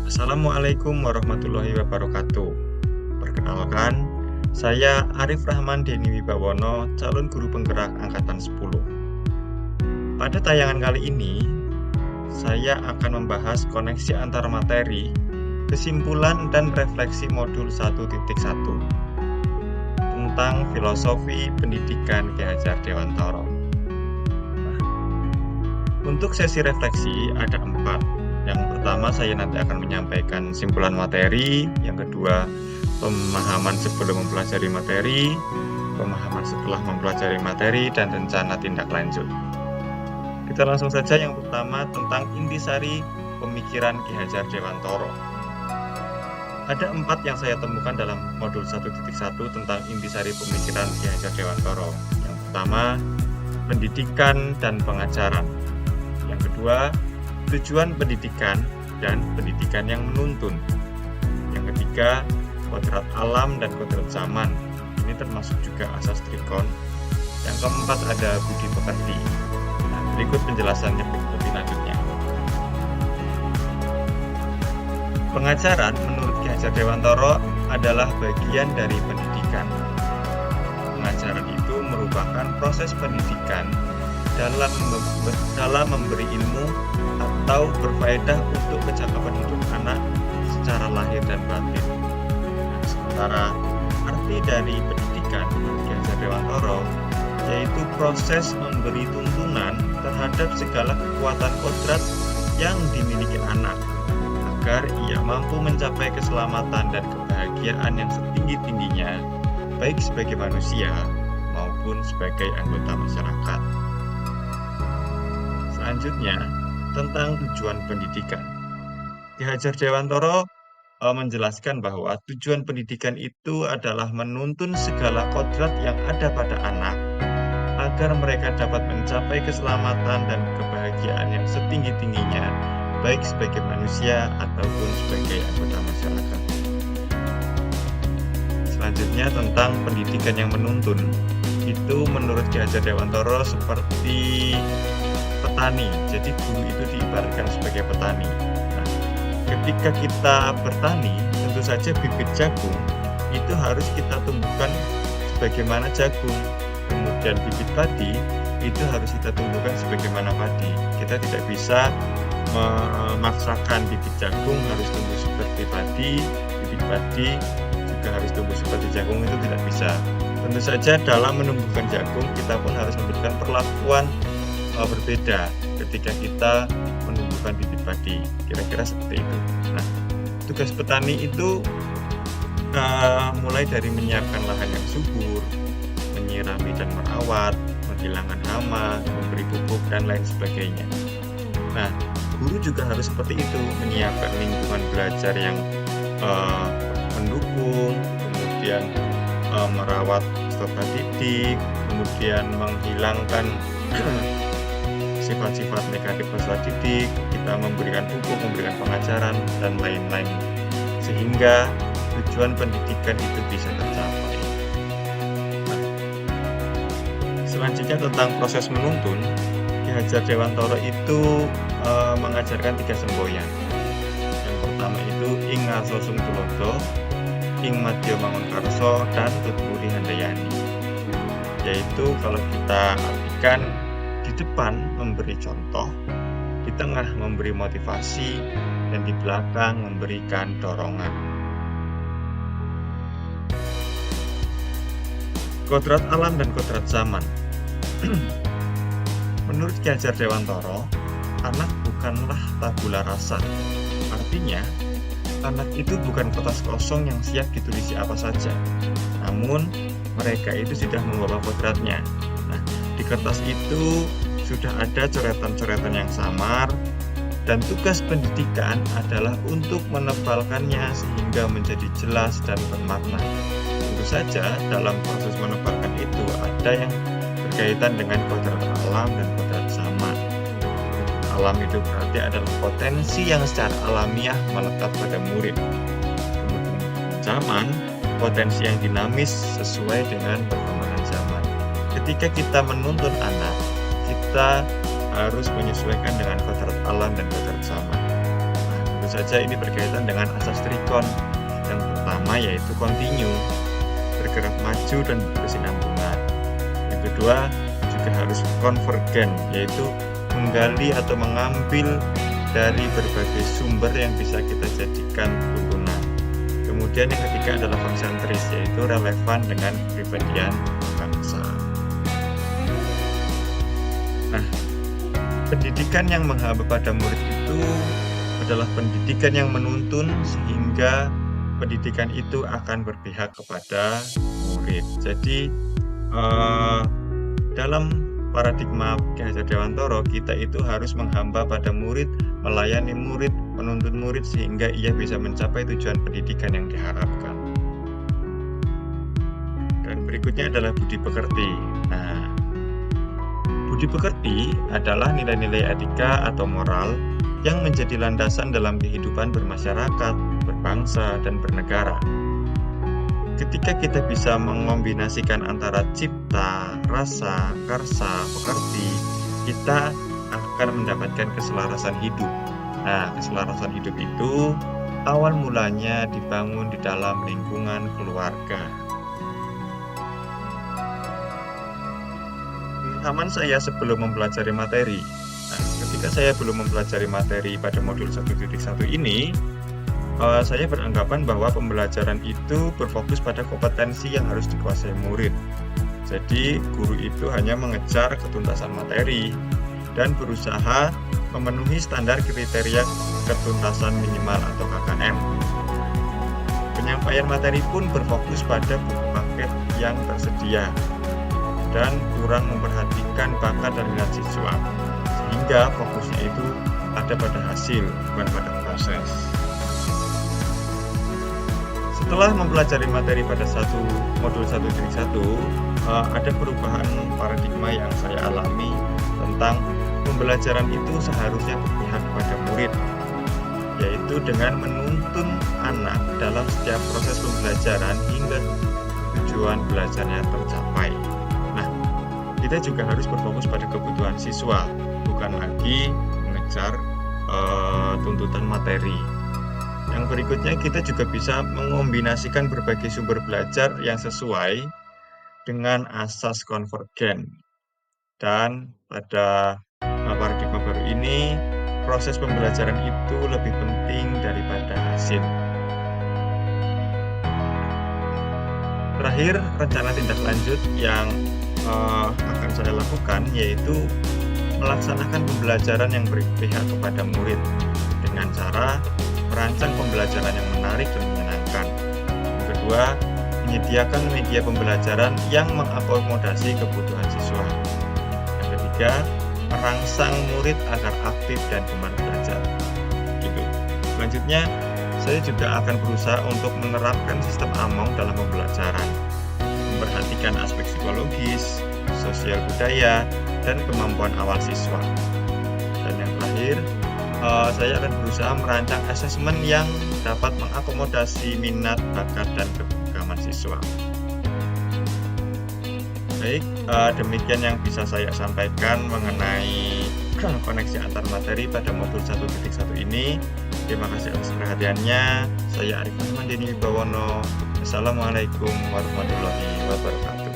Assalamualaikum warahmatullahi wabarakatuh. Perkenalkan, saya Arif Rahman Deni Wibawono, calon guru penggerak angkatan 10. Pada tayangan kali ini, saya akan membahas koneksi antar materi, kesimpulan dan refleksi modul 1.1 tentang filosofi pendidikan Ki Hajar Dewantara. Untuk sesi refleksi ada 4. Yang pertama, saya nanti akan menyampaikan simpulan materi. Yang kedua, pemahaman sebelum mempelajari materi, pemahaman setelah mempelajari materi, dan rencana tindak lanjut. Kita langsung saja. Yang pertama, tentang intisari pemikiran Ki Hajar Dewantara. Ada 4 yang saya temukan dalam modul 1.1 tentang intisari pemikiran Ki Hajar Dewantara. Yang pertama, pendidikan dan pengajaran. Yang kedua, tujuan pendidikan dan pendidikan yang menuntun. Yang ketiga, kodrat alam dan kodrat zaman. Ini termasuk juga asas trikon. Yang keempat, ada budi pekerti. Nah, berikut penjelasannya lebih lanjutnya. Pengajaran menurut Ki Hajar Dewantara adalah bagian dari pendidikan. Pengajaran itu merupakan proses pendidikan dalam memberi ilmu atau berfaedah untuk kecakapan hidup anak secara lahir dan batin. Nah, sementara arti dari pendidikan Ki Hajar Dewantara yaitu proses memberi tuntunan terhadap segala kekuatan kodrat yang dimiliki anak agar ia mampu mencapai keselamatan dan kebahagiaan yang setinggi-tingginya, baik sebagai manusia maupun sebagai anggota masyarakat. Selanjutnya, tentang tujuan pendidikan. Ki Hajar Dewantara menjelaskan bahwa tujuan pendidikan itu adalah menuntun segala kodrat yang ada pada anak agar mereka dapat mencapai keselamatan dan kebahagiaan yang setinggi-tingginya, baik sebagai manusia ataupun sebagai anggota masyarakat. Selanjutnya, tentang pendidikan yang menuntun. Itu menurut Ki Hajar Dewantara seperti petani. Jadi guru itu diibaratkan sebagai petani. Nah, ketika kita bertani, tentu saja bibit jagung itu harus kita tumbuhkan sebagaimana jagung. Kemudian bibit padi itu harus kita tumbuhkan sebagaimana padi. Kita tidak bisa memaksakan bibit jagung harus tumbuh seperti padi, bibit padi juga harus tumbuh seperti jagung, itu tidak bisa. Tentu saja dalam menumbuhkan jagung kita pun harus memberikan perlakuan berbeda ketika kita menumbuhkan bibit padi, kira-kira seperti itu. Nah, tugas petani itu mulai dari menyiapkan lahan yang subur, menyirami dan merawat, menghilangkan hama, memberi pupuk dan lain sebagainya. Nah, guru juga harus seperti itu, menyiapkan lingkungan belajar yang mendukung, kemudian merawat peserta didik, kemudian menghilangkan sifat-sifat negatif peserta didik, kita memberikan pupuk, memberikan pengajaran, dan lain-lain, sehingga tujuan pendidikan itu bisa tercapai. Nah, selanjutnya tentang proses menuntun, Ki Hajar Dewantara itu mengajarkan 3 semboyan. Yang pertama itu ing ngarsa sung tulodo, ing madya mangun karso, dan tuturi handayani. Yaitu kalau kita artikan, di depan memberi contoh, di tengah memberi motivasi, dan di belakang memberikan dorongan. Kodrat alam dan kodrat zaman. Menurut Ki Hajar Dewantara, anak bukanlah tabula rasa. Artinya, anak itu bukan kertas kosong yang siap ditulisi apa saja. Namun, mereka itu sudah membawa kodratnya. Nah, di kertas itu sudah ada coretan-coretan yang samar, dan tugas pendidikan adalah untuk menebalkannya sehingga menjadi jelas dan bermakna. Tentu saja dalam proses menebalkan itu ada yang berkaitan dengan kodrat alam dan kodrat zaman. Alam itu berarti adalah potensi yang secara alamiah melekat pada murid. Kemudian zaman, potensi yang dinamis sesuai dengan perkembangan zaman. Ketika kita menuntun anak, kita harus menyesuaikan dengan kodrat alam dan kodrat zaman. Nah, tentu tentu saja ini berkaitan dengan asas trikon. Yang pertama yaitu continue, bergerak maju dan berkesinambungan. Yang kedua juga harus konvergen, yaitu menggali atau mengambil dari berbagai sumber yang bisa kita jadikan tuntunan. Kemudian yang ketiga adalah konsentris, yaitu relevan dengan kepribadian bangsa. Nah, pendidikan yang menghamba pada murid itu adalah pendidikan yang menuntun, sehingga pendidikan itu akan berpihak kepada murid. Jadi dalam paradigma Ki Hajar Dewantara, kita itu harus menghamba pada murid, melayani murid, menuntun murid sehingga ia bisa mencapai tujuan pendidikan yang diharapkan. Dan berikutnya adalah budi pekerti. Nah, budi pekerti adalah nilai-nilai etika atau moral yang menjadi landasan dalam kehidupan bermasyarakat, berbangsa, dan bernegara. Ketika kita bisa mengombinasikan antara cipta, rasa, karsa, pekerti, kita akan mendapatkan keselarasan hidup. Nah, keselarasan hidup itu awal mulanya dibangun di dalam lingkungan keluarga. Pengalaman saya sebelum mempelajari materi. Nah, ketika saya belum mempelajari materi pada modul 1.1 ini, saya beranggapan bahwa pembelajaran itu berfokus pada kompetensi yang harus dikuasai murid. Jadi, guru itu hanya mengejar ketuntasan materi dan berusaha memenuhi standar kriteria ketuntasan minimal atau KKM. Penyampaian materi pun berfokus pada buku paket yang tersedia dan kurang memperhatikan bakat dan minat siswa, sehingga fokusnya itu ada pada hasil, bukan pada proses. Setelah mempelajari materi pada modul 1.1, ada perubahan paradigma yang saya alami tentang pembelajaran itu seharusnya berpihak kepada murid, yaitu dengan menuntun anak dalam setiap proses pembelajaran hingga tujuan belajarnya tercapai. Nah, kita juga harus berfokus pada kebutuhan siswa, bukan lagi mengejar tuntutan materi. Yang berikutnya, kita juga bisa mengombinasikan berbagai sumber belajar yang sesuai dengan asas konvergen. Dan pada paradigma baru ini, proses pembelajaran itu lebih penting daripada hasil. Terakhir, rencana tindak lanjut yang akan saya lakukan yaitu melaksanakan pembelajaran yang berpihak kepada murid dengan cara merancang pembelajaran yang menarik dan menyenangkan. Yang kedua, menyediakan media pembelajaran yang mengakomodasi kebutuhan siswa. Yang ketiga, merangsang murid agar aktif dan gemar belajar. Gitu. Selanjutnya, saya juga akan berusaha untuk menerapkan sistem AMONG dalam pembelajaran, memperhatikan aspek psikologis, sosial budaya, dan kemampuan awal siswa. Dan yang terakhir, saya akan berusaha merancang asesmen yang dapat mengakomodasi minat, bakat, dan keberagaman siswa. Baik, demikian yang bisa saya sampaikan mengenai koneksi antar materi pada modul 1.1 ini. Terima kasih atas perhatiannya. Saya Arif Ahmad Deni Wibawono. Assalamualaikum warahmatullahi wabarakatuh.